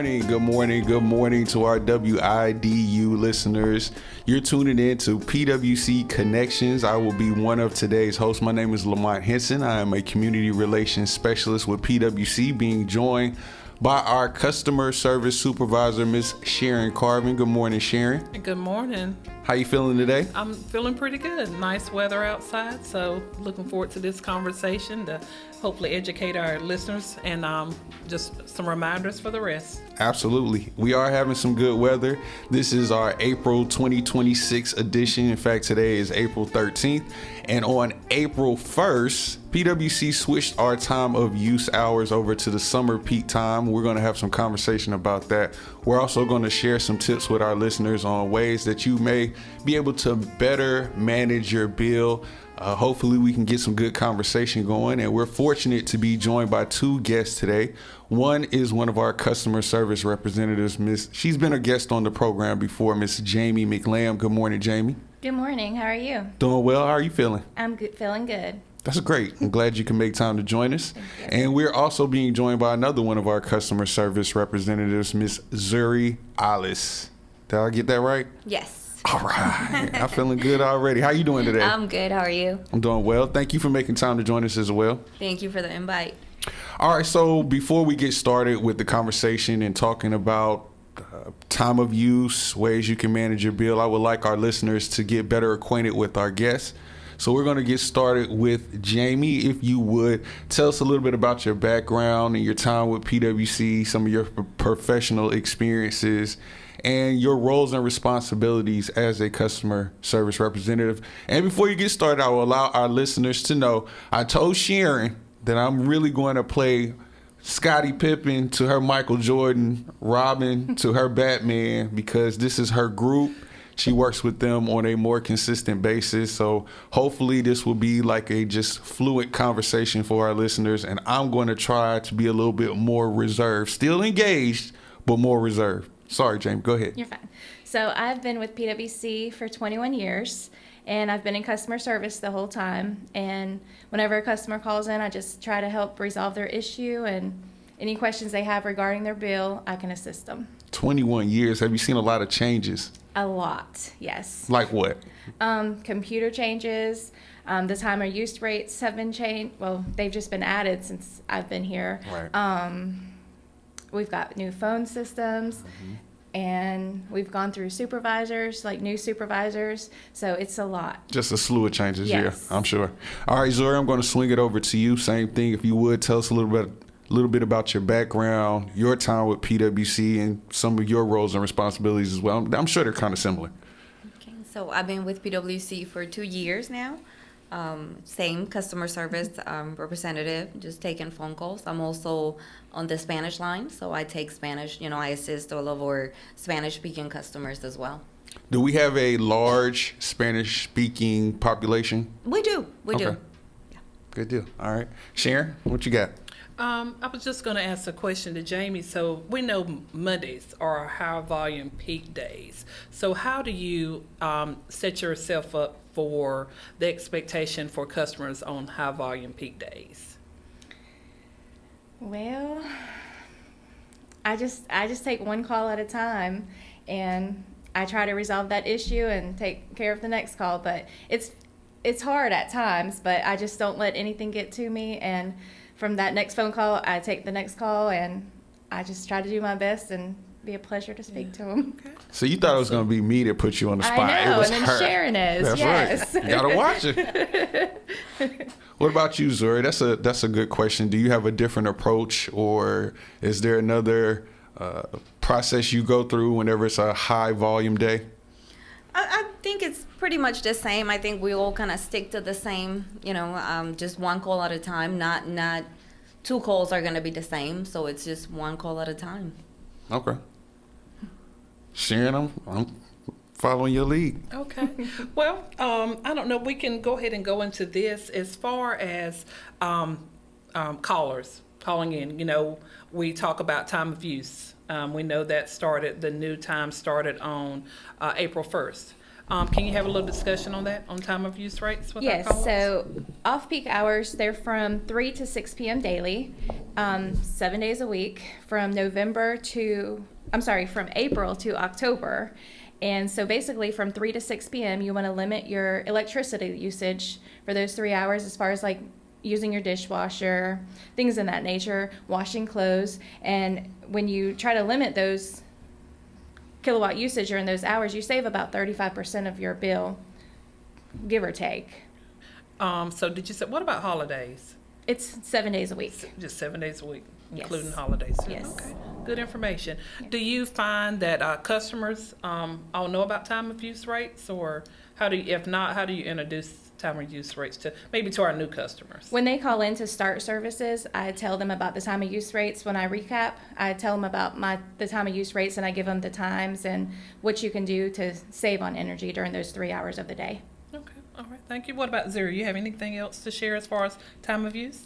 morning, good morning, good morning to our WIDU listeners. You're tuning in to PWC Connections. I will be one of today's hosts. My name is Lamont Henson. I am a community relations specialist with PWC, being joined by our customer service supervisor, Miss Sharon Carvin. Good morning, Sharon. Good morning. How you feeling today? I'm feeling pretty good. Nice weather outside, so looking forward to this conversation to hopefully educate our listeners and just some reminders for the rest. Absolutely. We are having some good weather. This is our April 2026 edition. In fact, today is April 13th. And on April 1st, PWC switched our time of use hours over to the summer peak time. We're going to have some conversation about that. We're also going to share some tips with our listeners on ways that you may be able to better manage your bill. Hopefully we can get some good conversation going, and we're fortunate to be joined by two guests today. One is one of our customer service representatives, she's been a guest on the program before, Miss Jamie McLam. Good morning, Jamie. Good morning. How are you? Doing well. How are you feeling? I'm good, feeling good. That's great. I'm glad you can make time to join us. And we're also being joined by another one of our customer service representatives, Miss Zuri Alice. Did I get that right? Yes. All right. I'm feeling good already. How you doing today? I'm good. How are you? I'm doing well. Thank you for making time to join us as well. Thank you for the invite. All right. So before we get started with the conversation and talking about time of use, ways you can manage your bill, I would like our listeners to get better acquainted with our guests. So we're going to get started with Jamie. If you would, tell us a little bit about your background and your time with PWC, some of your professional experiences, and your roles and responsibilities as a customer service representative. And before you get started, I will allow our listeners to know I told Sharon that I'm really going to play Scottie Pippen to her Michael Jordan, Robin to her Batman, because this is her group. She works with them on a more consistent basis. So hopefully this will be like a just fluid conversation for our listeners. And I'm going to try to be a little bit more reserved, still engaged, but more reserved. Sorry, Jamie, go ahead. You're fine. So I've been with PWC for 21 years, and I've been in customer service the whole time. And whenever a customer calls in, I just try to help resolve their issue, and any questions they have regarding their bill, I can assist them. 21 years. Have you seen a lot of changes? A lot, yes. Like what? Computer changes. The timer use rates have been changed. Well, they've just been added since I've been here. Right. We've got new phone systems, and we've gone through supervisors, like new supervisors. So it's a lot. Just a slew of changes, Yes. Yeah, I'm sure. All right, Zori, I'm going to swing it over to you. Same thing. If you would, tell us a little bit about your background, your time with PWC, and some of your roles and responsibilities as well. I'm sure they're kind of similar. Okay, so I've been with PwC for 2 years now. Same customer service representative, just taking phone calls. I'm also on the Spanish line, so I take Spanish. I assist all of our Spanish-speaking customers as well. Do we have a large Spanish-speaking population? We do. Okay. Yeah. Good deal. All right. Sharon, what you got? I was just going to ask a question to Jamie. So we know Mondays are high volume peak days. So how do you set yourself up for the expectation for customers on high volume peak days? Well, I just take one call at a time, and I try to resolve that issue and take care of the next call. But it's hard at times, but I just don't let anything get to me. And from that next phone call, I take the next call, and I just try to do my best and be a pleasure to speak to them. Okay. So you thought it was going to be me that put you on the spot. I know, It was and then her. Sharon is. That's yes. right. You got to watch it. What about you, Zori? That's a good question. Do you have a different approach, or is there another process you go through whenever it's a high volume day? I think it's pretty much the same. I think we all kind of stick to the same, just one call at a time. Not two calls are going to be the same, so it's just one call at a time. Okay. Sharon, I'm following your lead. Okay. Well, I don't know. We can go ahead and go into this as far as callers calling in. We talk about time of use. We know that the new time started on April 1st. Can you have a little discussion on that, on time of use rates with our Yes, call-outs? so off-peak hours, they're from 3 to 6 p.m. daily, 7 days a week, from April to October. And so basically from 3 to 6 p.m., you want to limit your electricity usage for those 3 hours as far as like using your dishwasher, things in that nature, washing clothes. And when you try to limit those kilowatt usage during those hours, you save about 35% of your bill, give or take. So did you say, what about holidays? It's 7 days a week. Just 7 days a week, Yes. including holidays? Yes. Okay, good information. Do you find that customers all know about time of use rates, or if not, how do you introduce time of use rates to our new customers? When they call in to start services, I tell them about the time of use rates. When I recap, I tell them about the time of use rates, and I give them the times and what you can do to save on energy during those 3 hours of the day. Okay, all right, thank you. What about Zero? You have anything else to share as far as time of use?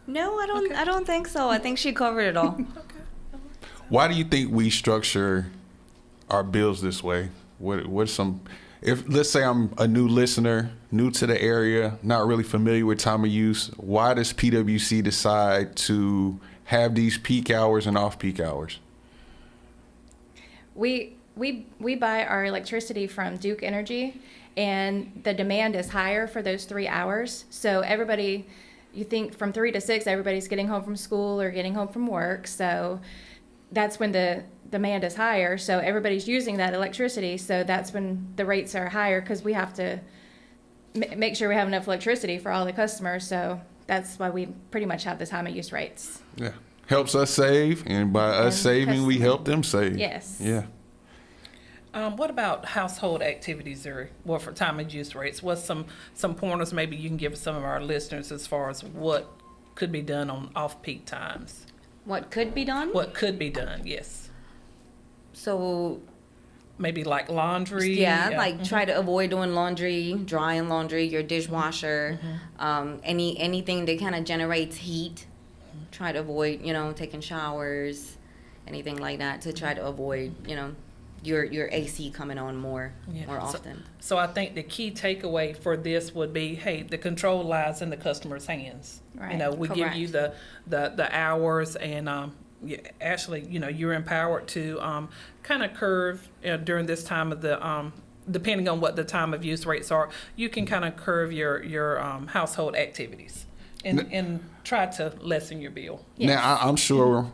No, I don't. Okay. I don't think so. I think she covered it all. Okay. Why do you think we structure our bills this way? What's some, if let's say I'm a new listener, new to the area, not really familiar with time of use, why does PwC decide to have these peak hours and off-peak hours? We buy our electricity from Duke Energy, and the demand is higher for those 3 hours. So everybody, you think from 3 to 6, everybody's getting home from school or getting home from work. So that's when the demand is higher. So everybody's using that electricity. So that's when the rates are higher, because we have to make sure we have enough electricity for all the customers. So that's why we pretty much have the time of use rates. Yeah. Helps us save, and by us And saving, we help them save. Yes. Yeah. What about household activities, Zuri? Well, for time of use rates, what's some pointers maybe you can give some of our listeners as far as what could be done on off-peak times? What could be done? What could be done, yes. So Maybe like laundry? yeah, like try to avoid doing laundry, drying laundry, your dishwasher, anything that kind of generates heat. Try to avoid, taking showers, anything like that, to try to avoid, your AC coming on more often. So I think the key takeaway for this would be, hey, the control lies in the customer's hands. Right. We give you the hours, and actually, you're empowered to kind of curve during this time of the depending on what the time of use rates are. You can kind of curve your household activities and try to lessen your bill. Yes. Now, I'm sure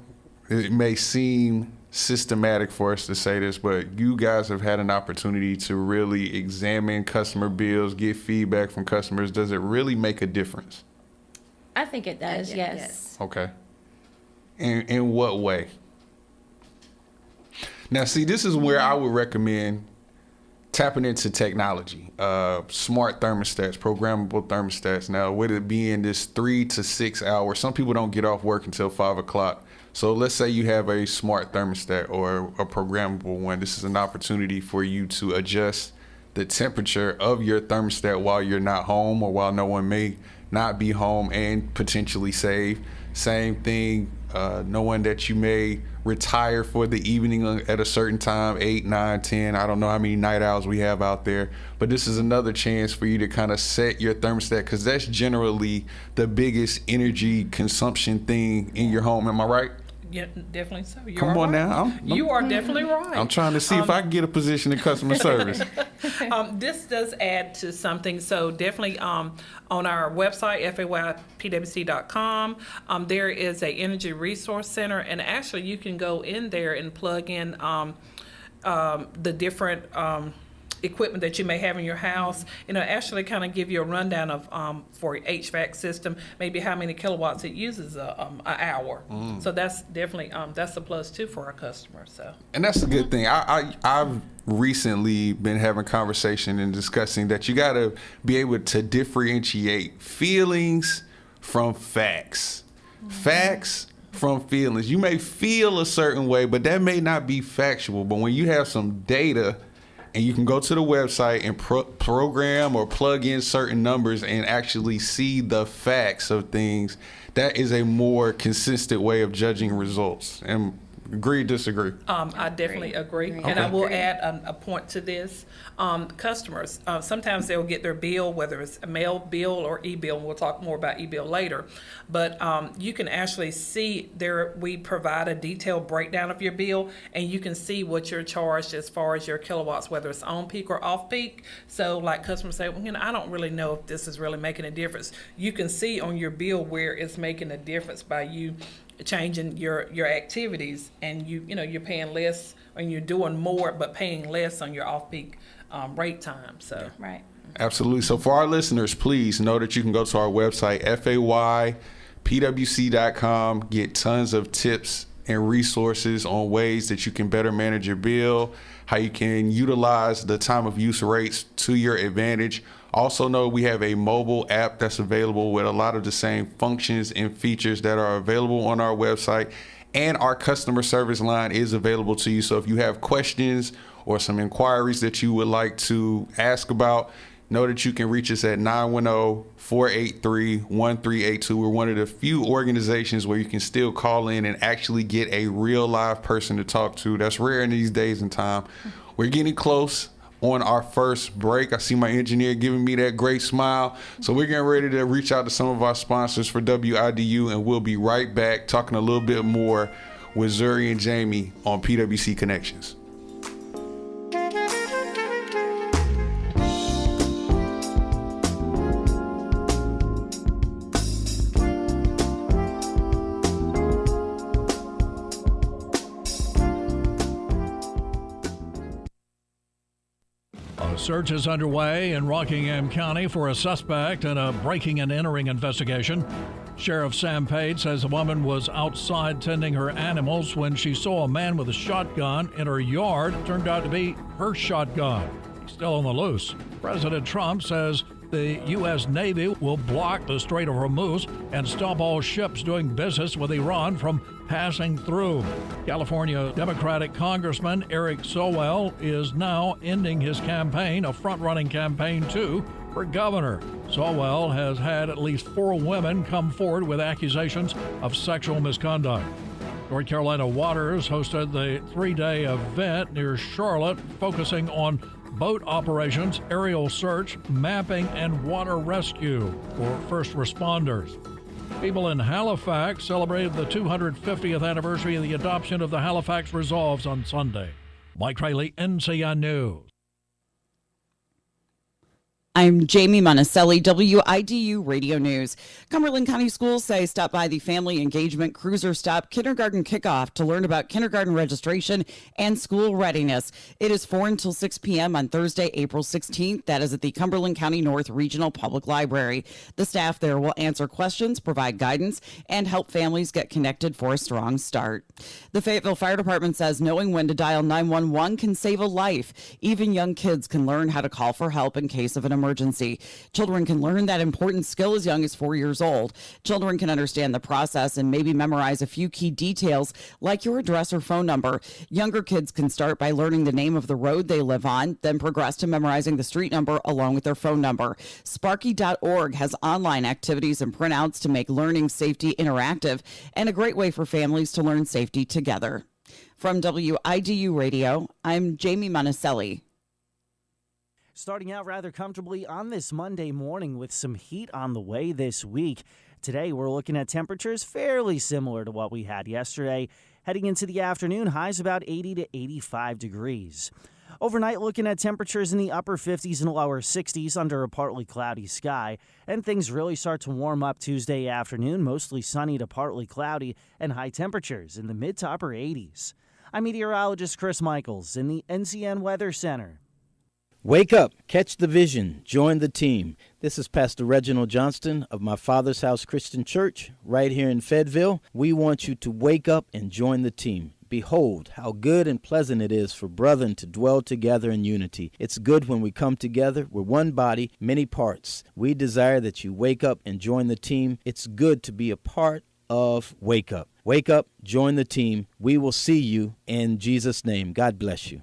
it may seem systematic for us to say this, but you guys have had an opportunity to really examine customer bills, get feedback from customers. Does it really make a difference? I think it does, Yeah, yes. Okay. In what way? Now, see, this is where I would recommend tapping into technology, smart thermostats, programmable thermostats. Now, with it being this 3 to 6 hours, some people don't get off work until 5 o'clock. So let's say you have a smart thermostat or a programmable one. This is an opportunity for you to adjust the temperature of your thermostat while you're not home or while no one may not be home, and potentially save. Same thing, knowing that you may retire for the evening at a certain time, 8, 9, 10. I don't know how many night owls we have out there, but this is another chance for you to kind of set your thermostat, because that's generally the biggest energy consumption thing in your home. Am I right? Yeah, definitely so. You Come are on right. now. You are definitely right. I'm trying to see if I can get a position in customer service. This does add to something. So definitely on our website, FAULPWC.com, there is a energy resource center, and actually you can go in there and plug in the different equipment that you may have in your house, actually kind of give you a rundown of for HVAC system, maybe how many kilowatts it uses an hour. So that's definitely that's a plus too for our customers. So, And that's a good thing. I've recently been having conversation and discussing that you got to be able to differentiate feelings from facts. Facts from feelings. You may feel a certain way, but that may not be factual. But when you have some data, and you can go to the website and program or plug in certain numbers and actually see the facts of things, that is a more consistent way of judging results. Am Agree, disagree? I definitely agree. Agree. And I will Agree. add a point to this. Customers, sometimes they'll get their bill, whether it's a mail bill or e-bill, and we'll talk more about e-bill later. But you can actually see there, we provide a detailed breakdown of your bill, and you can see what you're charged as far as your kilowatts, whether it's on peak or off peak. So like customers say, well, I don't really know if this is really making a difference. You can see on your bill where it's making a difference by you changing your activities, and you're paying less, and you're doing more but paying less on your off-peak rate time. So Right. Absolutely. So for our listeners, please know that you can go to our website, FAULKNER.com, get tons of tips and resources on ways that you can better manage your bill, how you can utilize the time of use rates to your advantage. Also know we have a mobile app that's available with a lot of the same functions and features that are available on our website. And our customer service line is available to you. So if you have questions or some inquiries that you would like to ask about, know that you can reach us at 910-483-1382. We're one of the few organizations where you can still call in and actually get a real live person to talk to. That's rare in these days and time. We're getting close on our first break. I see my engineer giving me that great smile. So we're getting ready to reach out to some of our sponsors for WIDU, and we'll be right back talking a little bit more with Zuri and Jamie on PWC Connections. A search is underway in Rockingham County for a suspect in a breaking and entering investigation. Sheriff Sam Pate says a woman was outside tending her animals when she saw a man with a shotgun in her yard. It turned out to be her shotgun. He's still on the loose. President Trump says the U.S. Navy will block the Strait of Hormuz and stop all ships doing business with Iran from passing through. California Democratic Congressman Eric Swalwell is now ending his campaign, a front-running campaign too, for governor. Swalwell has had at least 4 women come forward with accusations of sexual misconduct. North Carolina Waters hosted the 3-day event near Charlotte focusing on boat operations, aerial search, mapping, and water rescue for first responders. People in Halifax celebrated the 250th anniversary of the adoption of the Halifax Resolves on Sunday. Mike Riley, NCN News. I'm Jamie Monticelli, WIDU Radio News. Cumberland County Schools say stop by the Family Engagement Cruiser Stop Kindergarten Kickoff to learn about kindergarten registration and school readiness. It is 4 until 6 p.m. on Thursday, April 16th. That is at the Cumberland County North Regional Public Library. The staff there will answer questions, provide guidance, and help families get connected for a strong start. The Fayetteville Fire Department says knowing when to dial 911 can save a life. Even young kids can learn how to call for help in case of an emergency. Children can learn that important skill as young as 4 years old. Children can understand the process and maybe memorize a few key details like your address or phone number. Younger kids can start by learning the name of the road they live on, then progress to memorizing the street number along with their phone number. Sparky.org has online activities and printouts to make learning safety interactive and a great way for families to learn safety together. From WIDU Radio, I'm Jamie Monticelli. Starting out rather comfortably on this Monday morning with some heat on the way this week. Today we're looking at temperatures fairly similar to what we had yesterday. Heading into the afternoon, highs about 80 to 85 degrees. Overnight, looking at temperatures in the upper 50s and lower 60s under a partly cloudy sky. And things really start to warm up Tuesday afternoon, mostly sunny to partly cloudy, and high temperatures in the mid to upper 80s. I'm meteorologist Chris Michaels in the NCN Weather Center. Wake up, catch the vision, join the team. This is Pastor Reginald Johnston of My Father's House Christian Church right here in Fayetteville. We want you to wake up and join the team. Behold, how good and pleasant it is for brethren to dwell together in unity. It's good when we come together. We're one body, many parts. We desire that you wake up and join the team. It's good to be a part of Wake Up. Wake up, join the team. We will see you in Jesus' name. God bless you.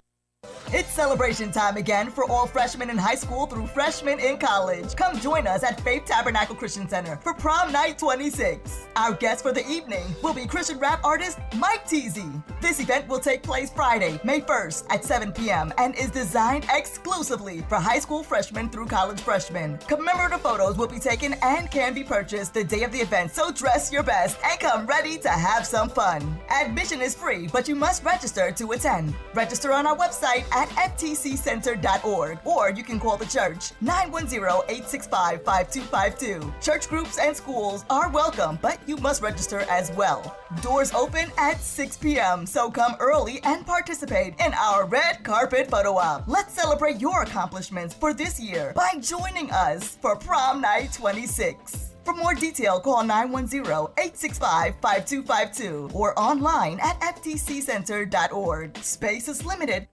It's celebration time again for all freshmen in high school through freshmen in college. Come join us at Faith Tabernacle Christian Center for Prom Night 26. Our guest for the evening will be Christian rap artist Mike Teasy. This event will take place Friday, May 1st at 7 p.m. and is designed exclusively for high school freshmen through college freshmen. Commemorative photos will be taken and can be purchased the day of the event, so dress your best and come ready to have some fun. Admission is free, but you must register to attend. Register on our website at ftccenter.org, or you can call the church 910-865-5252. Church groups and schools are welcome, but you must register as well. Doors open at 6 p.m., so come early and participate in our red carpet photo op. Let's celebrate your accomplishments for this year by joining us for Prom Night 26. For more detail, call 910-865-5252 or online at ftccenter.org. Space is limited.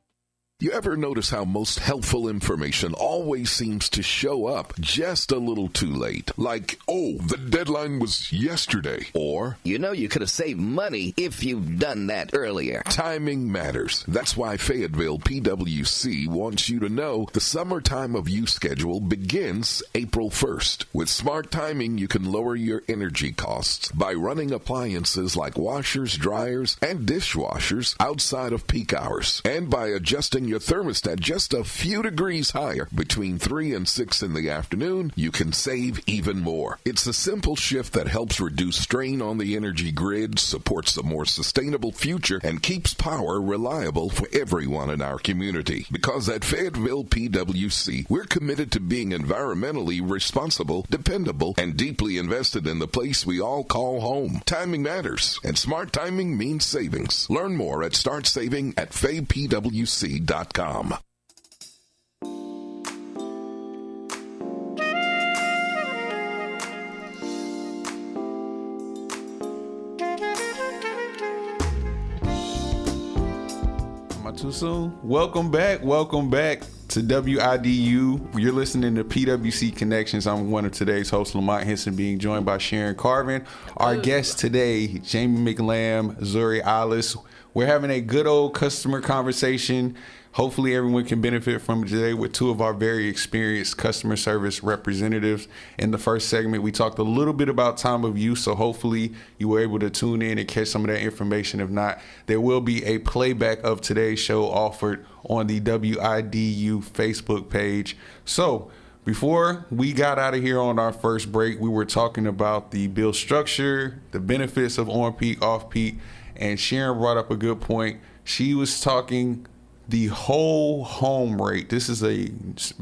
You ever notice how most helpful information always seems to show up just a little too late? Like, oh, the deadline was yesterday. Or, you know, you could have saved money if you'd done that earlier. Timing matters. That's why Fayetteville PWC wants you to know the summertime of use schedule begins April 1st. With smart timing, you can lower your energy costs by running appliances like washers, dryers, and dishwashers outside of peak hours. And by adjusting your thermostat just a few degrees higher between 3 and 6 in the afternoon, you can save even more. It's a simple shift that helps reduce strain on the energy grid, supports a more sustainable future, and keeps power reliable for everyone in our community. Because at Fayetteville PWC, we're committed to being environmentally responsible, dependable, and deeply invested in the place we all call home. Timing matters, and smart timing means savings. Learn more at Start Saving at faypwc.com. I'm I too soon? Welcome back to WIDU. You're listening to PWC Connections. I'm one of today's hosts, Lamont Henson, being joined by Sharon Carvin. Our guest today, Jamie McLam, Zuri Alice. We're having a good old customer conversation. Hopefully everyone can benefit from it today with two of our very experienced customer service representatives. In the first segment, we talked a little bit about time of use, so hopefully you were able to tune in and catch some of that information. If not, there will be a playback of today's show offered on the WIDU Facebook page. So before we got out of here on our first break, we were talking about the bill structure, the benefits of on-peak, off-peak, and Sharon brought up a good point. She was talking the whole home rate. This is a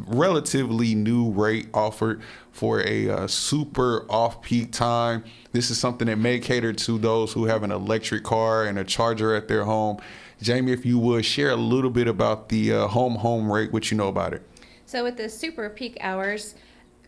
relatively new rate offered for a super off-peak time. This is something that may cater to those who have an electric car and a charger at their home. Jamie, if you would, share a little bit about the home rate, what you know about it. So with the super peak hours,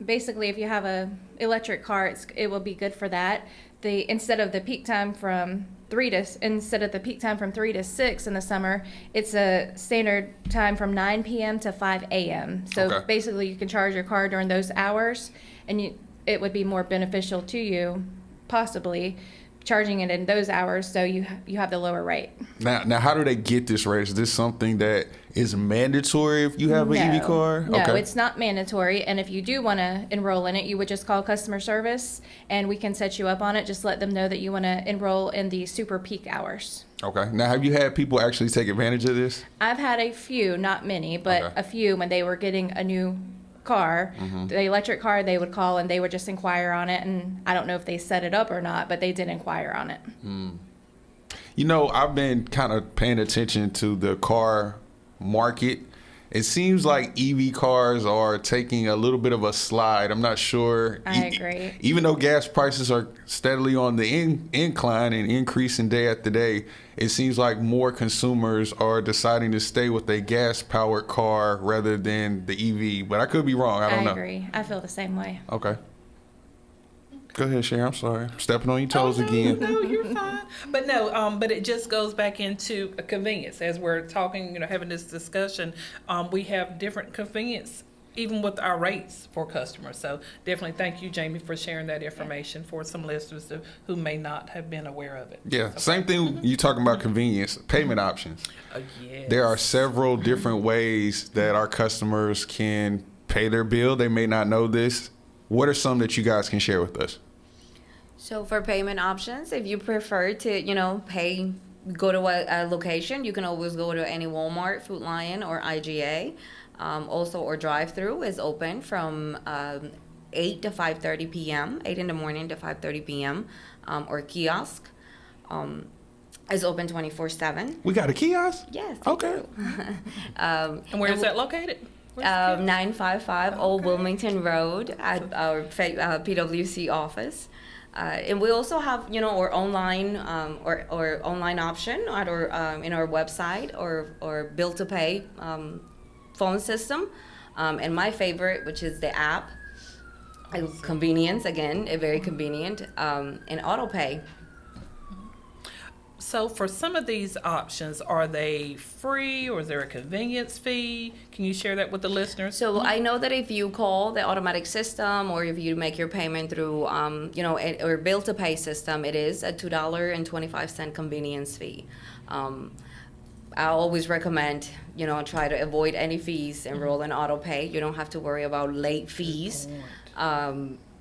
basically if you have a electric car, it will be good for that. Instead of the peak time from 3 to 6 in the summer, it's a standard time from 9 p.m. to 5 a.m. So basically you can charge your car during those hours, and it would be more beneficial to you, possibly, charging it in those hours, so you have the lower rate. Now, how do they get this rate? Is this something that is mandatory if you have an EV car? No, it's not mandatory. And if you do want to enroll in it, you would just call customer service, and we can set you up on it. Just let them know that you want to enroll in the super peak hours. Okay. Now, have you had people actually take advantage of this? I've had a few, not many, but a few when they were getting a new car, the electric car, they would call and they would just inquire on it, and I don't know if they set it up or not, but they did inquire on it. You know, I've been kind of paying attention to the car market. It seems like EV cars are taking a little bit of a slide. I'm not sure. I agree. Even though gas prices are steadily on the incline and increasing day after day, it seems like more consumers are deciding to stay with a gas-powered car rather than the EV. But I could be wrong. I don't know. I agree. I feel the same way. Okay. Go ahead, Sharon. I'm sorry. I'm stepping on your toes again. No, you're fine. But but it just goes back into a convenience. As we're talking, having this discussion, we have different convenience even with our rates for customers. So definitely thank you, Jamie, for sharing that information for some listeners who may not have been aware of it. Yeah, same thing. You talking about convenience, payment options. Yes. There are several different ways that our customers can pay their bill. They may not know this. What are some that you guys can share with us? So for payment options, if you prefer to, pay, go to a location, you can always go to any Walmart, Food Lion, or IGA. Also, or drive-through is open from 8 to 5:30 p.m., 8 in the morning to 5:30 p.m., or kiosk is open 24/7. We got a kiosk? Yes. Okay. And where is that located? 955 Old Wilmington Road at our PWC office. And we also have, our online or online option at our in our website or bill to pay phone system, and my favorite, which is the app. Convenience, again, very convenient, and auto pay. So for some of these options, are they free or is there a convenience fee? Can you share that with the listeners? So I know that if you call the automatic system or if you make your payment through, or bill to pay system, it is a $2.25 convenience fee. I always recommend, try to avoid any fees, enroll in auto pay. You don't have to worry about late fees,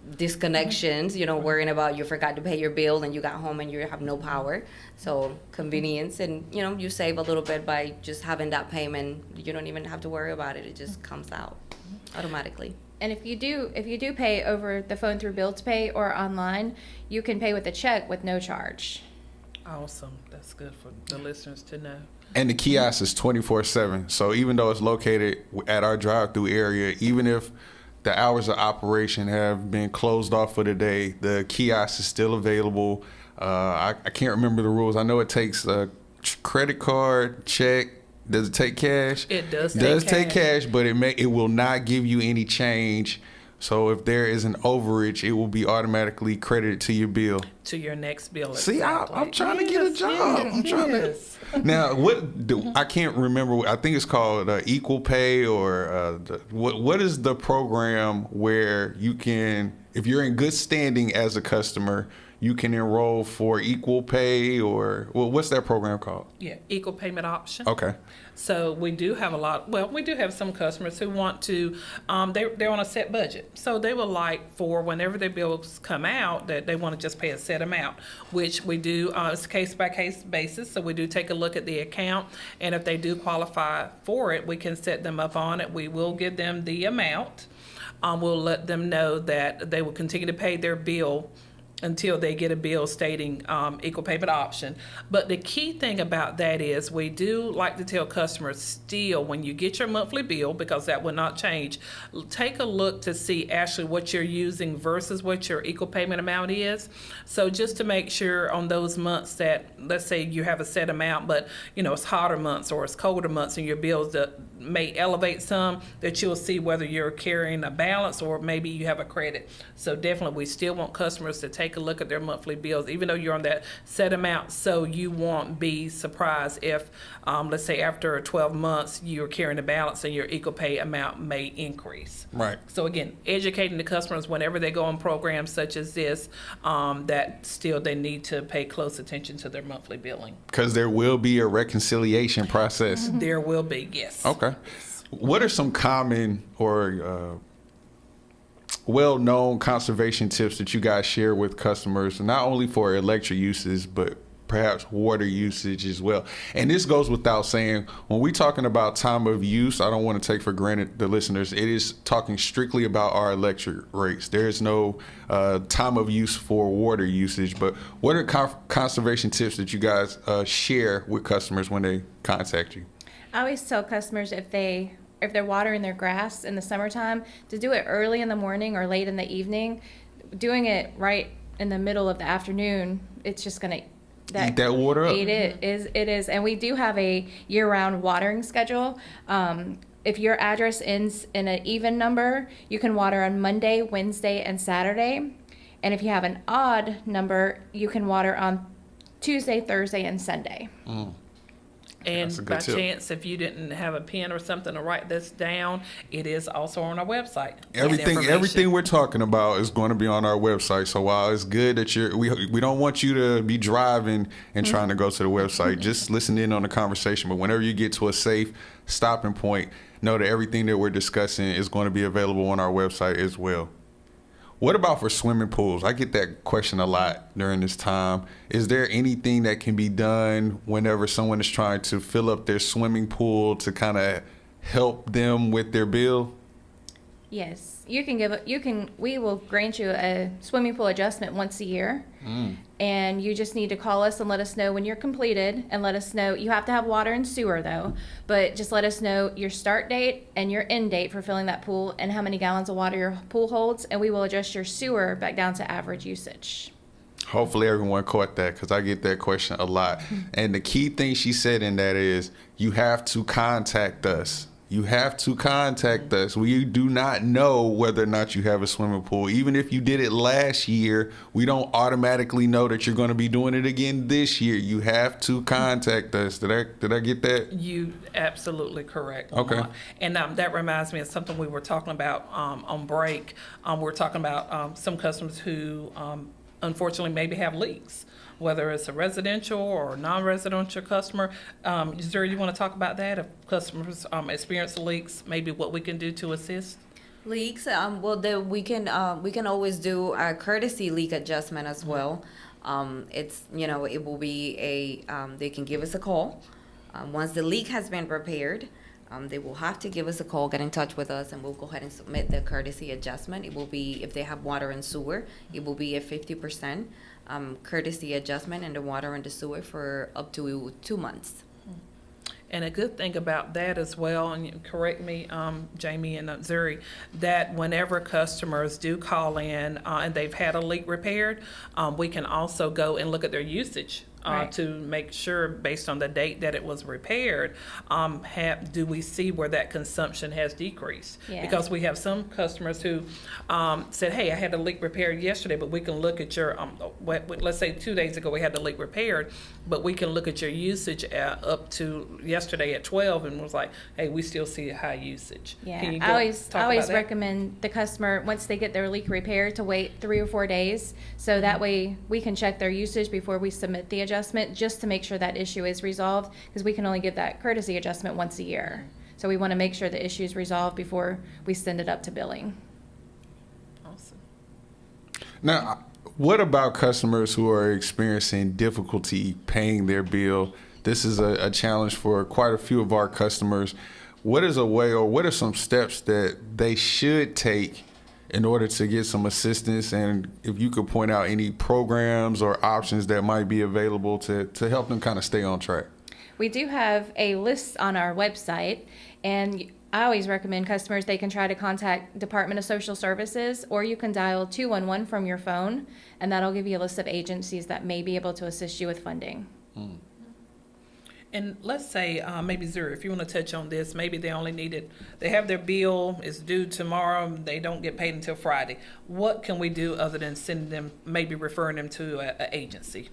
disconnections, worrying about you forgot to pay your bill and you got home and you have no power. So convenience, and you save a little bit by just having that payment. You don't even have to worry about it. It just comes out automatically. And if you do pay over the phone through bill to pay or online, you can pay with a check with no charge. Awesome. That's good for the listeners to know. And the kiosk is 24/7. So even though it's located at our drive-through area, even if the hours of operation have been closed off for the day, the kiosk is still available. I can't remember the rules. I know it takes a credit card, check. Does it take cash? It does. Take cash, but it will not give you any change. So if there is an overage, it will be automatically credited to your bill. To your next bill. See, exactly. I'm trying to get a job. I'm trying to. Now, I can't remember. I think it's called Equal Pay, or what is the program where you can, if you're in good standing as a customer, you can enroll for Equal Pay, or what's that program called? Yeah, equal payment option. Okay. So we do have we do have some customers who want to, they're on a set budget. So they would like for whenever their bills come out that they want to just pay a set amount, which we do, it's a case by case basis. So we do take a look at the account, and if they do qualify for it, we can set them up on it. We will give them the amount. We'll let them know that they will continue to pay their bill until they get a bill stating equal payment option. But the key thing about that is we do like to tell customers still, when you get your monthly bill, because that will not change, take a look to see actually what you're using versus what your equal payment amount is. So just to make sure on those months that, let's say you have a set amount, but it's hotter months or it's colder months and your bills may elevate some, that you'll see whether you're carrying a balance or maybe you have a credit. So definitely we still want customers to take a look at their monthly bills, even though you're on that set amount, so you won't be surprised if, let's say after 12 months, you're carrying a balance and your equal pay amount may increase. Right. So again, educating the customers whenever they go on programs such as this, that still they need to pay close attention to their monthly billing. Because there will be a reconciliation process. There will be, yes. Okay. What are some common or well-known conservation tips that you guys share with customers, not only for electric uses, but perhaps water usage as well? And this goes without saying, when we're talking about time of use, I don't want to take for granted the listeners, it is talking strictly about our electric rates. There is no time of use for water usage, but what are conservation tips that you guys share with customers when they contact you? I always tell customers if they're watering their grass in the summertime, to do it early in the morning or late in the evening. Doing it right in the middle of the afternoon, it's just going to eat that water up. It is. And we do have a year-round watering schedule. If your address ends in an even number, you can water on Monday, Wednesday, and Saturday. And if you have an odd number, you can water on Tuesday, Thursday, and Sunday. That's a And good by tip. chance, if you didn't have a pen or something to write this down, it is also on our website. Everything we're talking about is going to be on our website. So while it's good that we don't want you to be driving and trying to go to the website, just listen in on the conversation. But whenever you get to a safe stopping point, know that everything that we're discussing is going to be available on our website as well. What about for swimming pools? I get that question a lot during this time. Is there anything that can be done whenever someone is trying to fill up their swimming pool to kind of help them with their bill? Yes, we will grant you a swimming pool adjustment once a year. And you just need to call us and let us know when you're completed, and let us know, you have to have water and sewer though, but just let us know your start date and your end date for filling that pool and how many gallons of water your pool holds, and we will adjust your sewer back down to average usage. Hopefully everyone caught that, because I get that question a lot. And the key thing she said in that is you have to contact us. You have to contact us. We do not know whether or not you have a swimming pool. Even if you did it last year, we don't automatically know that you're going to be doing it again this year. You have to contact us. Did I get that? You absolutely correct. Okay. Lamont. And that reminds me of something we were talking about on break. We're talking about some customers who unfortunately maybe have leaks, whether it's a residential or non-residential customer. Zuri, you want to talk about that? If customers experience leaks, maybe what we can do to assist? Leaks, we can always do a courtesy leak adjustment as well. It will be they can give us a call. Once the leak has been repaired, they will have to give us a call, get in touch with us, and we'll go ahead and submit the courtesy adjustment. It will be, if they have water and sewer, it will be a 50% courtesy adjustment in the water and the sewer for up to 2 months. And a good thing about that as well, and you correct me, Jamie and Zuri, that whenever customers do call in and they've had a leak repaired, we can also go and look at their usage to make sure, based on the date that it was repaired, do we see where that consumption has decreased? Yeah. Because we have some customers who said, hey, I had a leak repaired yesterday, but we can look at your, let's say 2 days ago we had the leak repaired, but we can look at your usage up to yesterday at 12 and was like, hey, we still see a high usage. Yeah, Can you I always that? recommend the customer, once they get their leak repaired, to wait 3 or 4 days, so that way we can check their usage before we submit the adjustment, just to make sure that issue is resolved, because we can only give that courtesy adjustment once a year. So we want to make sure the issue is resolved before we send it up to billing. Awesome. Now, what about customers who are experiencing difficulty paying their bill? This is a challenge for quite a few of our customers. What is a way, or what are some steps that they should take in order to get some assistance? And if you could point out any programs or options that might be available to help them kind of stay on track. We do have a list on our website, and I always recommend customers, they can try to contact Department of Social Services, or you can dial 211 from your phone, and that'll give you a list of agencies that may be able to assist you with funding. And let's say, maybe Zuri, if you want to touch on this, maybe they have their bill, it's due tomorrow, they don't get paid until Friday. What can we do other than sending them, maybe referring them to an agency?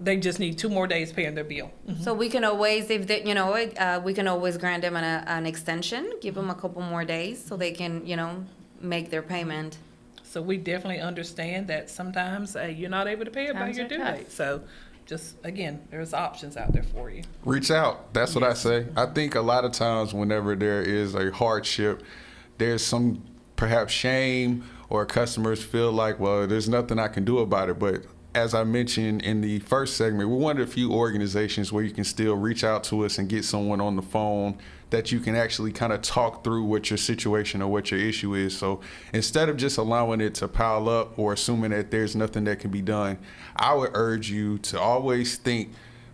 They just need 2 more days paying their bill. So we can always, we can always grant them an extension, give them a couple more days so they can, make their payment. So we definitely understand that sometimes you're not able to pay it by Times your are due tough. date. So just, again, there's options out there for you. Reach out. That's what I say. I think a lot of times whenever there is a hardship, there's some perhaps shame, or customers feel like, well, there's nothing I can do about it. But as I mentioned in the first segment, we're one of the few organizations where you can still reach out to us and get someone on the phone that you can actually kind of talk through what your situation or what your issue is. So instead of just allowing it to pile up or assuming that there's nothing that can be done, I would urge you to always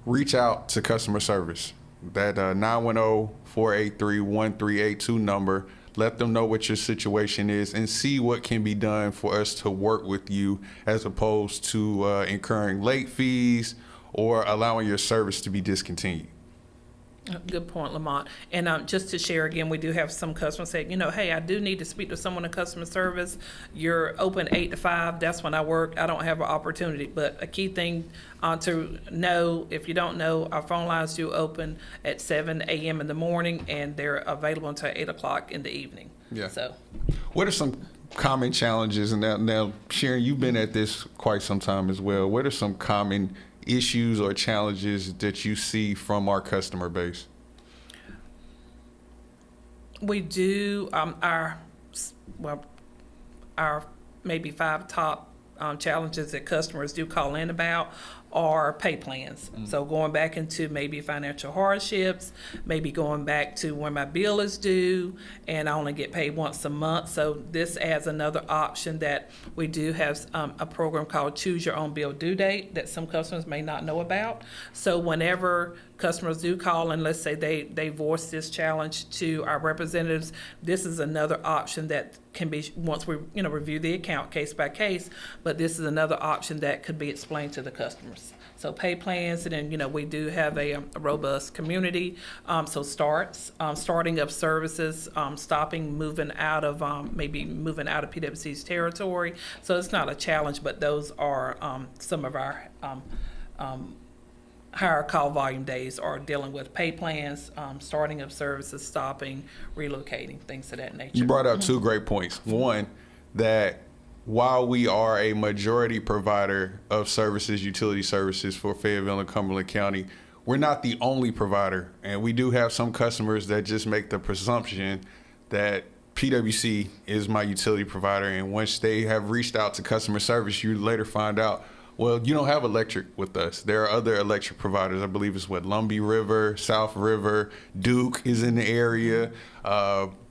reach out to customer service. That 910-483-1382 number. Let them know what your situation is and see what can be done for us to work with you, as opposed to incurring late fees or allowing your service to be discontinued. Good point, Lamont. And just to share again, we do have some customers say, hey, I do need to speak to someone in customer service. You're open 8 to 5. That's when I work. I don't have an opportunity. But a key thing to know, if you don't know, our phone lines do open at 7 a.m. in the morning, and they're available until 8 o'clock in the evening. Yeah. So, what are some common challenges? And now, Sharon, you've been at this quite some time as well. What are some common issues or challenges that you see from our customer base? we do our maybe 5 top challenges that customers do call in about are pay plans. So going back into maybe financial hardships, maybe going back to when my bill is due and I only get paid once a month. So this adds another option that we do have a program called Choose Your Own Bill Due Date that some customers may not know about. So whenever customers do call and let's say they voice this challenge to our representatives, this is another option that can be, once we review the account case by case, but this is another option that could be explained to the customers. So pay plans, and then we do have a robust community. So starting up services, moving out of PwC's territory. So it's not a challenge, but those are some of our higher call volume days are dealing with pay plans, starting up services, stopping, relocating, things of that nature. You brought up 2 great points. One, that while we are a majority provider of services, utility services for Fayetteville and Cumberland County, we're not the only provider. And we do have some customers that just make the presumption that PwC is my utility provider. And once they have reached out to customer service, you later find out, well, you don't have electric with us. There are other electric providers. I believe it's Lumbee River, South River, Duke is in the area.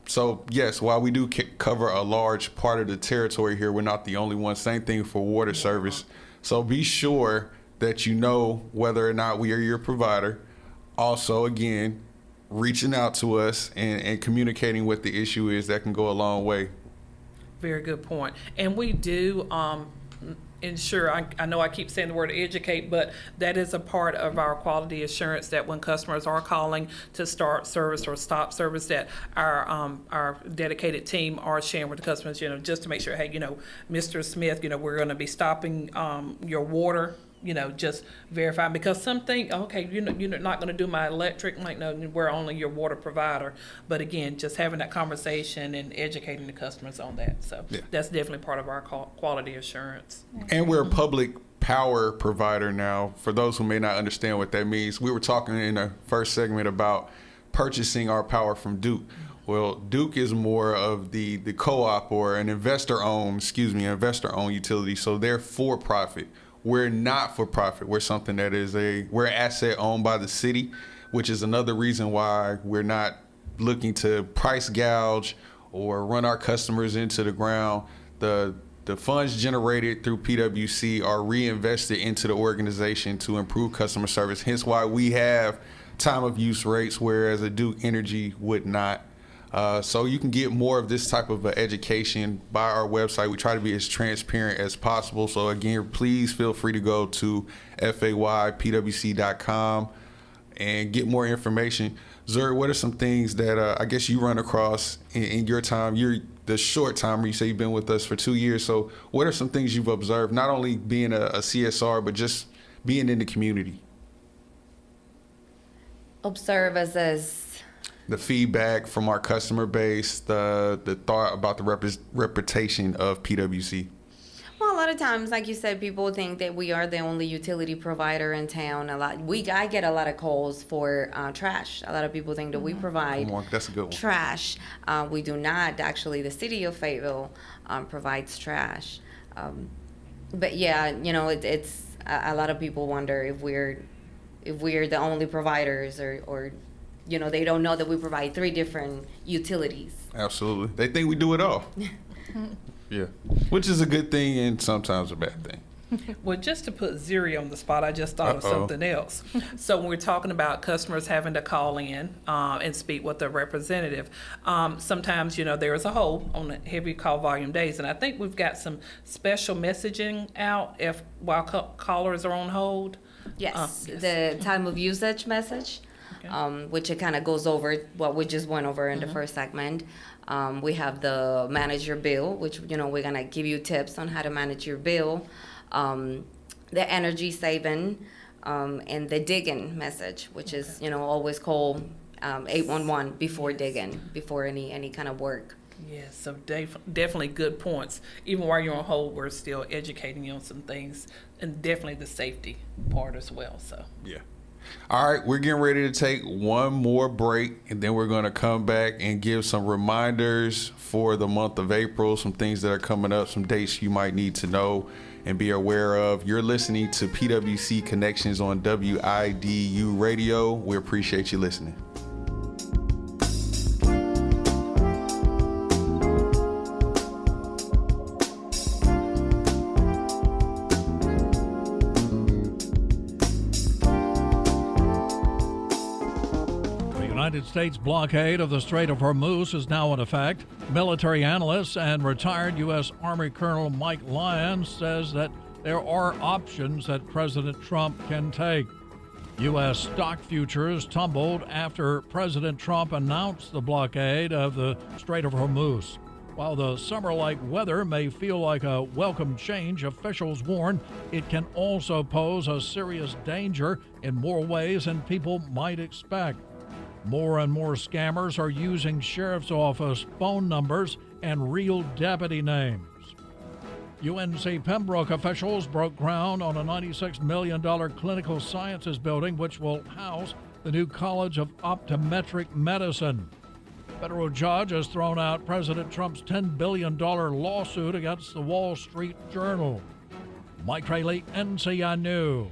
So yes, while we do cover a large part of the territory here, we're not the only one. Same thing for water service. So be sure that you know whether or not we are your provider. Also, again, reaching out to us and communicating what the issue is, that can go a long way. Very good point. And we do ensure, I know I keep saying the word educate, but that is a part of our quality assurance, that when customers are calling to start service or stop service, that our dedicated team are sharing with the customers, just to make sure, hey, Mr. Smith, we're going to be stopping your water, just verifying, because some think, okay, you're not going to do my electric. I'm like, no, we're only your water provider. But again, just having that conversation and educating the customers on that. So that's definitely part of our quality assurance. And we're a public power provider now. For those who may not understand what that means, we were talking in the first segment about purchasing our power from Duke. Well, Duke is more of the co-op or an investor-owned utility. So they're for profit. We're not for profit. We're something that is we're an asset owned by the city, which is another reason why we're not looking to price gouge or run our customers into the ground. The funds generated through PwC are reinvested into the organization to improve customer service. Hence why we have time of use rates, whereas a Duke Energy would not. So you can get more of this type of education by our website. We try to be as transparent as possible. So again, please feel free to go to FAULKNER.com and get more information. Zer, what are some things that I guess you run across in your time? You're the short timer. You say you've been with us for 2 years. So what are some things you've observed, not only being a CSR, but just being in the community? Observe as the feedback from our customer base, the thought about the reputation of PwC. Well, a lot of times, like you said, people think that we are the only utility provider in town. I get a lot of calls for trash. A lot of people think that we provide That's a good one. trash. We do not. Actually, the city of Fayetteville provides trash. But yeah, it's a lot of people wonder if we're the only providers, or they don't know that we provide 3 different utilities. Absolutely. They think we do it all. Yeah. Which is a good thing and sometimes a bad thing. Well, just to put Zuri on the spot, I just thought of something else. So when we're talking about customers having to call in and speak with a representative, sometimes, there is a hole on the heavy call volume days. And I think we've got some special messaging out while callers are on hold. Yes, the time of usage message. which it kind of goes over what we just went over in the first segment. We have the manage your bill, which, we're going to give you tips on how to manage your bill, the energy saving, and the digging message, which is, always call 811 before digging, before any kind of work. Yes, so definitely good points. Even while you're on hold, we're still educating you on some things, and definitely the safety part as well. So Yeah. All right, we're getting ready to take one more break, and then we're going to come back and give some reminders for the month of April, some things that are coming up, some dates you might need to know and be aware of. You're listening to PWC Connections on WIDU Radio. We appreciate you listening. The United States blockade of the Strait of Hormuz is now in effect. Military analyst and retired U.S. Army Colonel Mike Lyons says that there are options that President Trump can take. U.S. stock futures tumbled after President Trump announced the blockade of the Strait of Hormuz. While the summer-like weather may feel like a welcome change, officials warn it can also pose a serious danger in more ways than people might expect. More and more scammers are using sheriff's office phone numbers and real deputy names. UNC Pembroke officials broke ground on a $96 million clinical sciences building which will house the new College of Optometric Medicine. Federal judge has thrown out President Trump's $10 billion lawsuit against the Wall Street Journal. Mike Rayleigh, NCI News.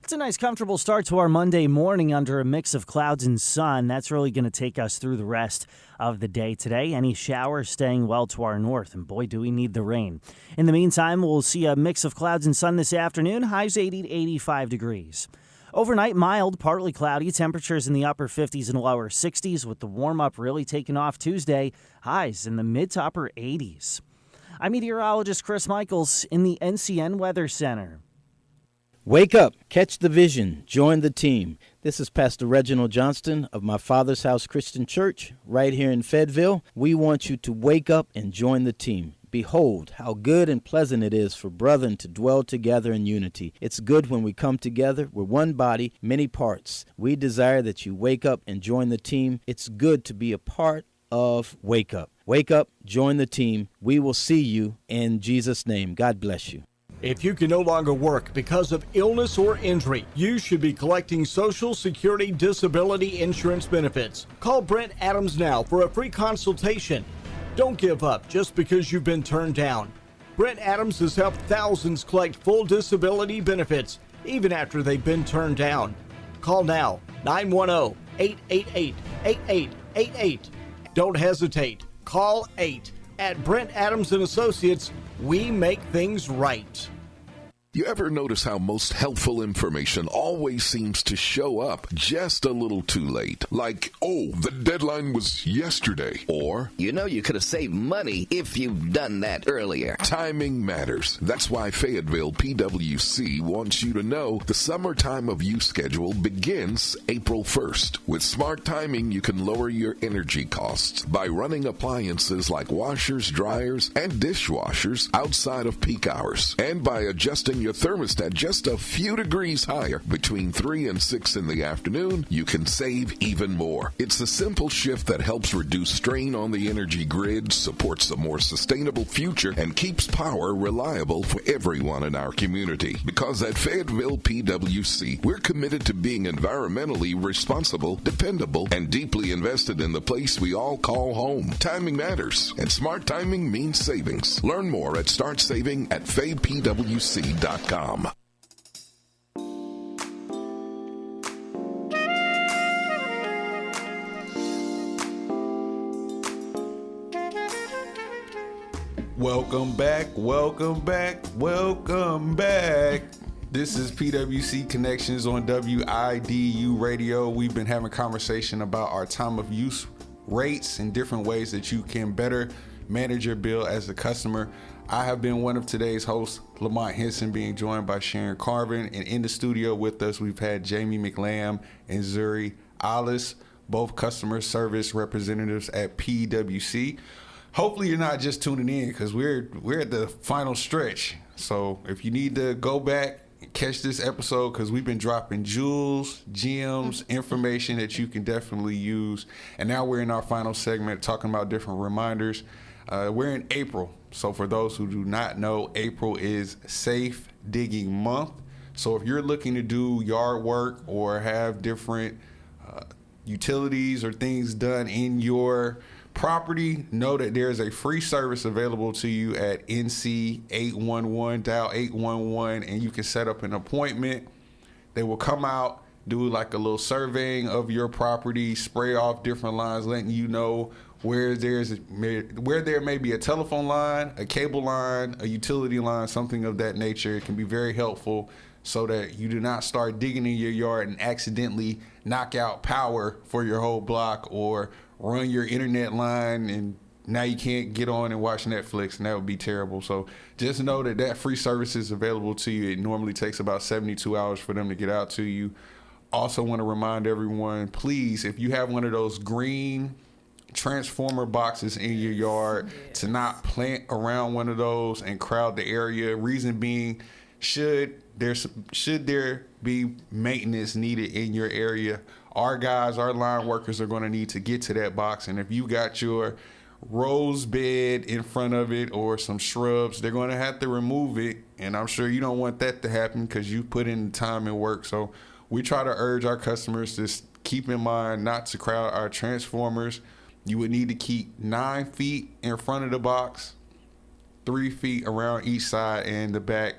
It's a nice, comfortable start to our Monday morning under a mix of clouds and sun. That's really going to take us through the rest of the day today. Any showers staying well to our north, and boy, do we need the rain. In the meantime, we'll see a mix of clouds and sun this afternoon, highs 80 to 85 degrees. Overnight, mild, partly cloudy, temperatures in the upper 50s and lower 60s, with the warm-up really taking off Tuesday, highs in the mid to upper 80s. I'm meteorologist Chris Michaels in the NCN Weather Center. Wake up, catch the vision, join the team. This is Pastor Reginald Johnston of my Father's House Christian Church right here in Fayetteville. We want you to wake up and join the team. Behold, how good and pleasant it is for brethren to dwell together in unity. It's good when we come together. We're one body, many parts. We desire that you wake up and join the team. It's good to be a part of Wake Up. Wake up, join the team. We will see you in Jesus' name. God bless you. If you can no longer work because of illness or injury, you should be collecting Social Security disability insurance benefits. Call Brent Adams now for a free consultation. Don't give up just because you've been turned down. Brent Adams has helped thousands collect full disability benefits, even after they've been turned down. Call now, 910-888-8888. Don't hesitate. Call 8. At Brent Adams & Associates, we make things right. You ever notice how most helpful information always seems to show up just a little too late? Like, oh, the deadline was yesterday. Or, You know you could have saved money if you'd done that earlier. timing matters. That's why Fayetteville PWC wants you to know the summer time of use schedule begins April 1st. With smart timing, you can lower your energy costs by running appliances like washers, dryers, and dishwashers outside of peak hours, and by adjusting your thermostat just a few degrees higher between 3 and 6 in the afternoon, you can save even more. It's a simple shift that helps reduce strain on the energy grid, supports a more sustainable future, and keeps power reliable for everyone in our community. Because at Fayetteville PWC, we're committed to being environmentally responsible, dependable, and deeply invested in the place we all call home. Timing matters, and smart timing means savings. Learn more at Start Saving at faypwc.com. Welcome back, welcome back, welcome back. This is PWC Connections on WIDU Radio. We've been having a conversation about our time of use rates and different ways that you can better manage your bill as a customer. I have been one of today's hosts, Lamont Henson, being joined by Sharon Carvin. And in the studio with us, we've had Jamie McLam and Zuri Alice, both customer service representatives at PwC. Hopefully you're not just tuning in, because we're at the final stretch. So if you need to go back and catch this episode, because we've been dropping jewels, gems, information that you can definitely use. And now we're in our final segment talking about different reminders. We're in April. So for those who do not know, April is Safe Digging Month. So if you're looking to do yard work or have different utilities or things done in your property, know that there's a free service available to you at NC 811, dial 811, and you can set up an appointment. They will come out, do like a little surveying of your property, spray off different lines, letting you know where there may be a telephone line, a cable line, a utility line, something of that nature. It can be very helpful so that you do not start digging in your yard and accidentally knock out power for your whole block or run your internet line and now you can't get on and watch Netflix, and that would be terrible. So just know that that free service is available to you. It normally takes about 72 hours for them to get out to you. Also want to remind everyone, please, if you have one of those green transformer boxes in your yard, to not plant around one of those and crowd the area. Reason being, should there be maintenance needed in your area, our line workers are going to need to get to that box. And if you got your rose bed in front of it or some shrubs, they're going to have to remove it. And I'm sure you don't want that to happen because you put in the time and work. So we try to urge our customers to keep in mind not to crowd our transformers. You would need to keep 9 feet in front of the box, 3 feet around each side and the back.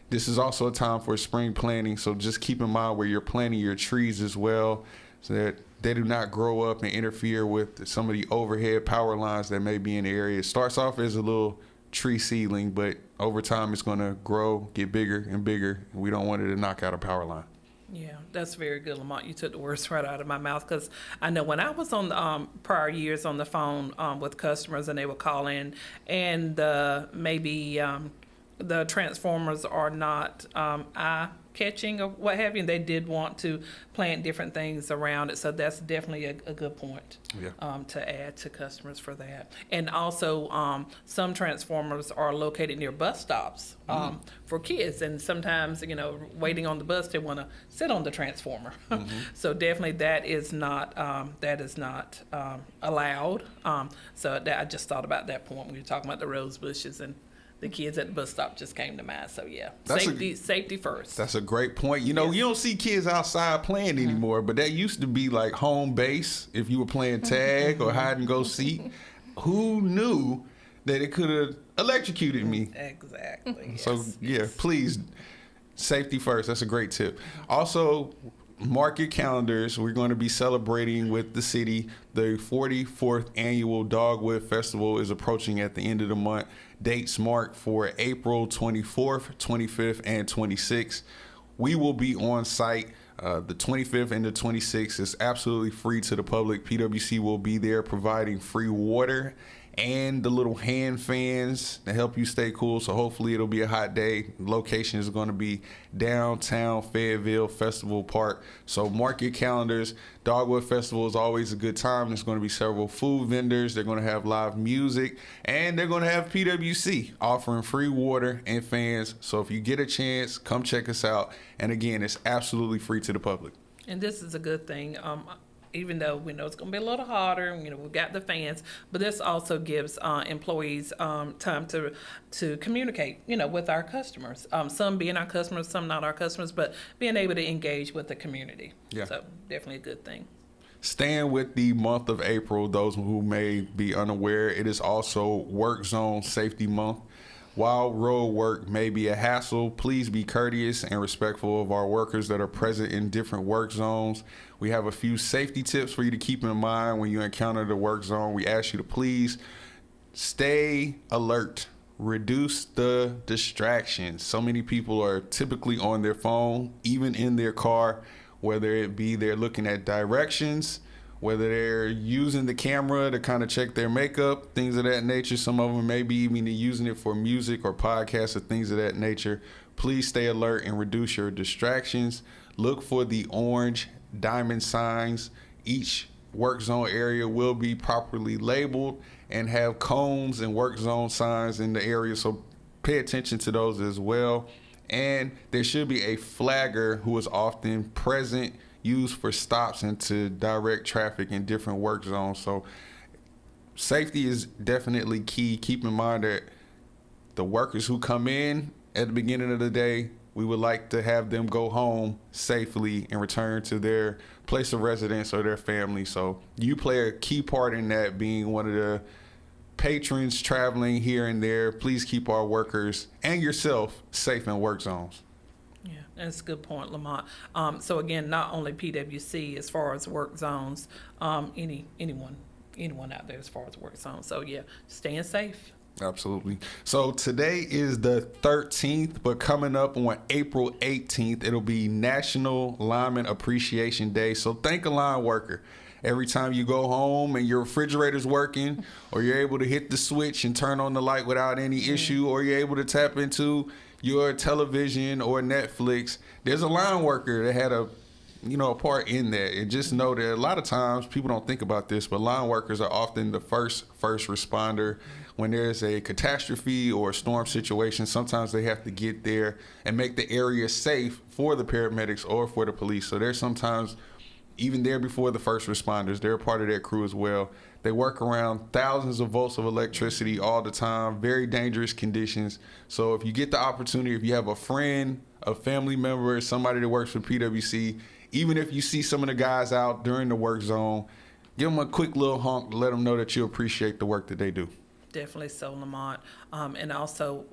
This is also a time for spring planting, so just keep in mind where you're planting your trees as well, so that they do not grow up and interfere with some of the overhead power lines that may be in the area. It starts off as a little tree seedling, but over time it's going to grow, get bigger and bigger, and we don't want it to knock out a power line. Yeah, that's very good, Lamont. You took the words right out of my mouth, because I know when I was on prior years on the phone with customers and they would call in and maybe the transformers are not eye-catching or what have you, and they did want to plant different things around it. So that's definitely a good point to add to customers for that. And also, some transformers are located near bus stops for kids, and sometimes, waiting on the bus, they want to sit on the transformer. So definitely that is not allowed. So I just thought about that point when you were talking about the rose bushes, and the kids at the bus stop just came to mind. So yeah, safety first. That's a great point. You don't see kids outside playing anymore, but that used to be like home base. If you were playing tag or hide and go seek, who knew that it could have electrocuted me? Exactly. So please, safety first. That's a great tip. Also, mark your calendars. We're going to be celebrating with the city. The 44th annual Dogwood Festival is approaching at the end of the month. Dates marked for April 24th, 25th, and 26th. We will be on site. The 25th and the 26th is absolutely free to the public. PwC will be there providing free water and the little hand fans to help you stay cool. So hopefully it'll be a hot day. The location is going to be downtown Fayetteville Festival Park. So mark your calendars. Dogwood Festival is always a good time. There's going to be several food vendors. They're going to have live music, and they're going to have PwC offering free water and fans. So if you get a chance, come check us out. And again, it's absolutely free to the public. And this is a good thing. Even though we know it's going to be a little hotter, we've got the fans, but this also gives employees time to communicate, with our customers. Some being our customers, some not our customers, but being able to engage with the community. Yeah. So definitely a good thing. Staying with the month of April, those who may be unaware, it is also Work Zone Safety Month. While road work may be a hassle, please be courteous and respectful of our workers that are present in different work zones. We have a few safety tips for you to keep in mind when you encounter the work zone. We ask you to please stay alert. Reduce the distractions. So many people are typically on their phone, even in their car, whether it be they're looking at directions whether they're using the camera to kind of check their makeup, things of that nature. Some of them may be even using it for music or podcasts or things of that nature. Please stay alert and reduce your distractions. Look for the orange diamond signs. Each work zone area will be properly labeled and have cones and work zone signs in the area, so pay attention to those as well. And there should be a flagger who is often present, used for stops and to direct traffic in different work zones. So safety is definitely key. Keep in mind that the workers who come in at the beginning of the day, we would like to have them go home safely and return to their place of residence or their family. So you play a key part in that, being one of the patrons traveling here and there. Please keep our workers and yourself safe in work zones. Yeah, that's a good point, Lamont. So again, not only PwC as far as work zones, anyone out there as far as work zones. So yeah, staying safe. Absolutely. So today is the 13th, but coming up on April 18th, it'll be National Lineman Appreciation Day. So thank a line worker. Every time you go home and your refrigerator's working, or you're able to hit the switch and turn on the light without any issue, or you're able to tap into your television or Netflix, there's a line worker that had a part in that. And just know that a lot of times people don't think about this, but line workers are often the first responder when there's a catastrophe or a storm situation. Sometimes they have to get there and make the area safe for the paramedics or for the police. So they're sometimes even there before the first responders. They're a part of that crew as well. They work around thousands of volts of electricity all the time, very dangerous conditions. So if you get the opportunity, if you have a friend, a family member, somebody that works for PwC, even if you see some of the guys out during the work zone, give them a quick little honk to let them know that you appreciate the work that they do. Definitely so, Lamont. And also,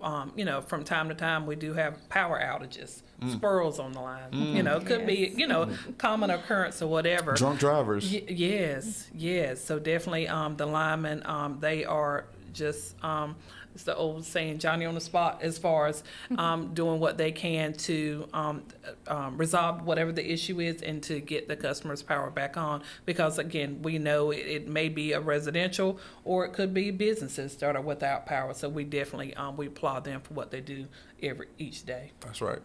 from time to time, we do have power outages, squirrels on the line. It could be, common occurrence or whatever. Drunk drivers. Yes. So definitely the linemen, they are just, it's the old saying, Johnny on the spot, as far as doing what they can to resolve whatever the issue is and to get the customer's power back on. Because again, we know it may be a residential or it could be businesses that are without power. So we definitely we applaud them for what they do each day. That's right.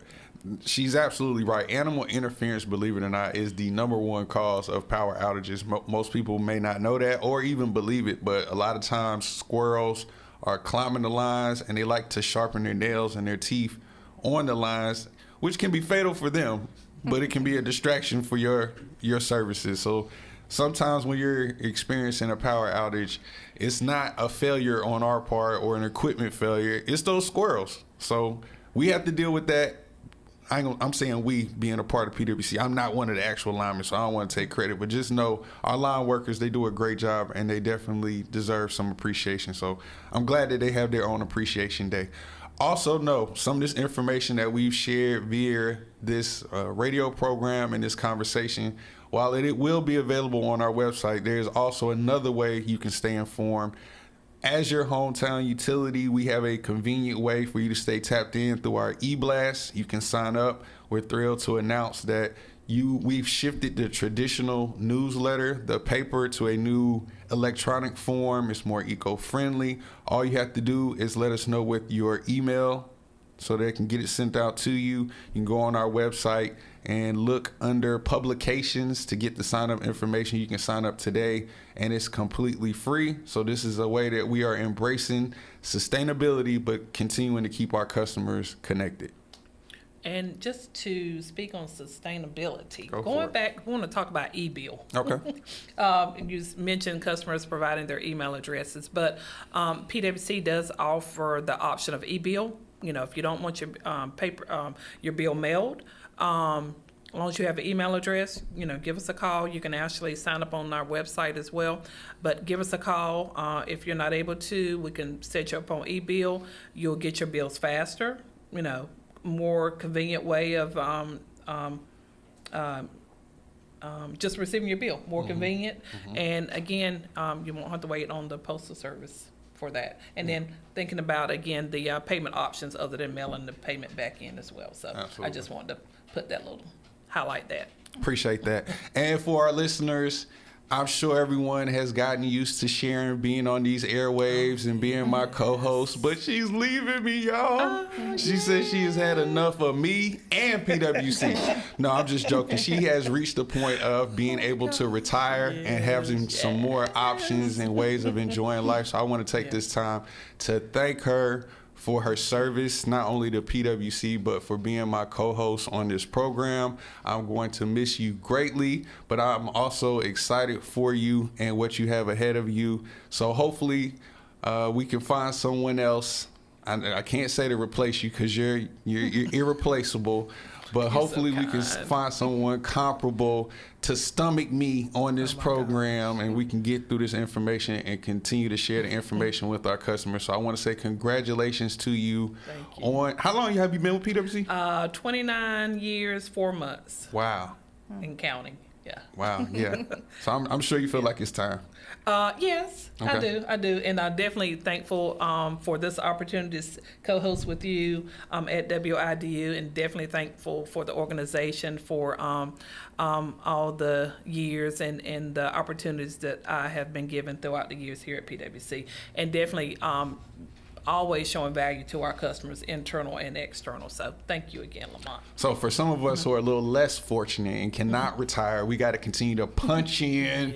She's absolutely right. Animal interference, believe it or not, is the #1 cause of power outages. Most people may not know that or even believe it, but a lot of times squirrels are climbing the lines and they like to sharpen their nails and their teeth on the lines, which can be fatal for them, but it can be a distraction for your services. So sometimes when you're experiencing a power outage, it's not a failure on our part or an equipment failure, it's those squirrels. So we have to deal with that. I'm saying we, being a part of PwC. I'm not one of the actual linemen, so I don't want to take credit, but just know our line workers, they do a great job and they definitely deserve some appreciation. So I'm glad that they have their own appreciation day. Also know some of this information that we've shared via this radio program and this conversation, while it will be available on our website, there's also another way you can stay informed. As your hometown utility, we have a convenient way for you to stay tapped in through our e-blast. You can sign up. We're thrilled to announce that we've shifted the traditional newsletter, the paper, to a new electronic form. It's more eco-friendly. All you have to do is let us know with your email so they can get it sent out to you. You can go on our website and look under publications to get the sign-up information. You can sign up today, and it's completely free. So this is a way that we are embracing sustainability, but continuing to keep our customers connected. And just to speak on sustainability, Going back, we want to talk about e-bill. Okay. You mentioned customers providing their email addresses, but PwC does offer the option of e-bill. If you don't want your your bill mailed, as long as you have an email address, give us a call. You can actually sign up on our website as well. But give us a call. If you're not able to, we can set you up on e-bill. You'll get your bills faster, more convenient way of just receiving your bill, more convenient. And again, you won't have to wait on the postal service for that. And then thinking about, again, the payment options other than mailing the payment back in as well. So absolutely. I just wanted to highlight that. Appreciate that. And for our listeners, I'm sure everyone has gotten used to Sharon being on these airwaves and being my co-host, but she's leaving me, y'all. She says she has had enough of me and PWC. No, I'm just joking. She has reached the point of being able to retire and having some more options and ways of enjoying life. So I want to take this time to thank her for her service, not only to PWC, but for being my co-host on this program. I'm going to miss you greatly, but I'm also excited for you and what you have ahead of you. So hopefully we can find someone else. I can't say to replace you because you're irreplaceable, but hopefully we can find someone comparable to stomach me on this program, and we can get through this information and continue to share the information with our customers. So I want to say congratulations to you. Thank you. On how long have you been with PwC? 29 years, 4 months. Wow. And counting. Yeah. Wow. Yeah. So I'm sure you feel like it's time. Yes, Okay. I do. And I'm definitely thankful for this opportunity to co-host with you at WIDU, and definitely thankful for the organization for all the years and the opportunities that I have been given throughout the years here at PwC. And definitely always showing value to our customers, internal and external. So thank you again, Lamont. So for some of us who are a little less fortunate and cannot retire, we got to continue to punch in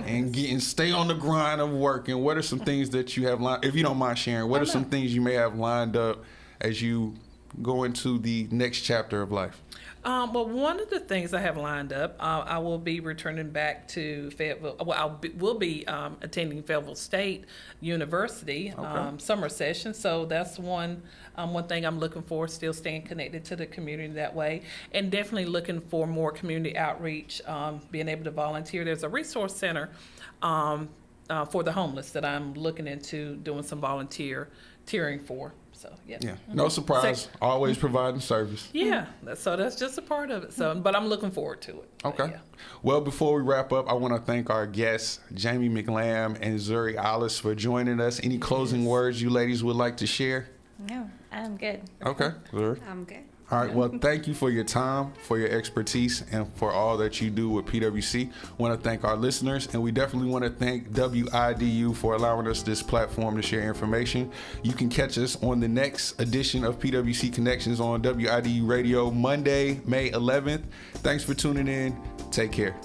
and stay on the grind of work. And what are some things that you have lined, if you don't mind sharing, what are some things you may have lined up as you go into the next chapter of life? Well, one of the things I have lined up, I will be returning back to Fayetteville. Well, will be attending Fayetteville State University summer session. So that's one thing I'm looking for. Still staying connected to the community that way, and definitely looking for more community outreach. Being able to volunteer. There's a resource center for the homeless that I'm looking into doing some volunteering for. So yeah. No surprise. Always providing service. Yeah. So that's just a part of it. So, but I'm looking forward to it. Okay. Well, before we wrap up, I want to thank our guests, Jamie McLam and Zuri Alice, for joining us. Any closing words you ladies would like to share? No, I'm good. Okay. Zuri? I'm good. All right. Well, thank you for your time, for your expertise, and for all that you do with PwC. Want to thank our listeners, and we definitely want to thank WIDU for allowing us this platform to share information. You can catch us on the next edition of PwC Connections on WIDU Radio Monday, May 11th. Thanks for tuning in. Take care.